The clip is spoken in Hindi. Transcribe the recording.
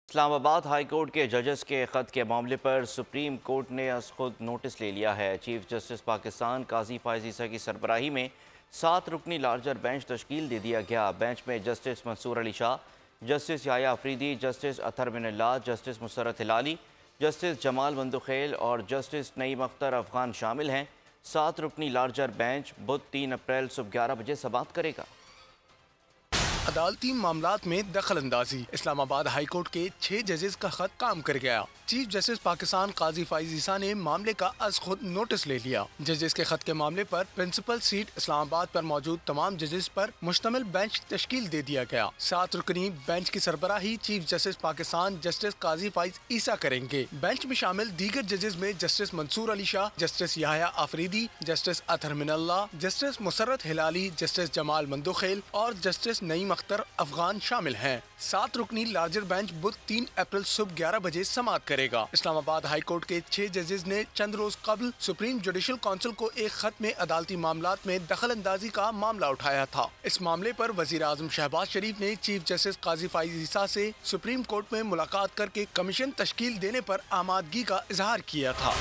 इस्लामाबाद हाई कोर्ट के जजेस के ख़त के मामले पर सुप्रीम कोर्ट ने अज खुद नोटिस ले लिया है। चीफ जस्टिस पाकिस्तान काजी फायज़ ईसा की सरबराही में 7 रुकनी लार्जर बेंच तश्कील दे दिया गया। बेंच में justice Mansoor Ali Shah, justice Yahya Afridi, justice Athar Minallah, justice Musarrat Hilali, justice Jamal Mandokhail और जस्टिस नईम अख्तर अफगान शामिल हैं। 7 रुकनी लार्जर बेंच बुध 3 अप्रैल सुबह 11 बजे समाअत करेगा। अदालती मामलात में दखल अंदाजी। इस्लामाबाद हाई कोर्ट के 6 जजेस का खत काम कर गया। चीफ जस्टिस पाकिस्तान काजी फायज़ ईसा ने मामले का अज खुद नोटिस ले लिया। जजेस के खत के मामले पर प्रिंसिपल सीट इस्लामाबाद पर मौजूद तमाम जजेस पर मुश्तमिल बेंच तश्कील दे दिया गया। 7 रुकनी बेंच की सरबराही chief justice Pakistan justice Qazi Faez Isa करेंगे। बेंच में शामिल दीगर जजेस में justice Mansoor Ali Shah, justice Yahya Afridi, justice Athar Minallah, justice Musarrat Hilali, justice Jamal Mandokhail और जस्टिस नईम अख्तर अफगान शामिल हैं। 7 रुकनी लार्जर बेंच बुध 3 अप्रैल सुबह 11 बजे समाअत करेगा। इस्लामाबाद हाई कोर्ट के 6 जजेस ने चंद रोज कबल सुप्रीम जुडिशल काउंसिल को एक खत में अदालती मामलात में दखल अंदाजी का मामला उठाया था। इस मामले पर वजीर आजम शहबाज शरीफ ने चीफ जस्टिस काजी फायज़ ईसा से सुप्रीम कोर्ट में मुलाकात करके कमीशन तश्कील देने पर आमादगी का इजहार किया था।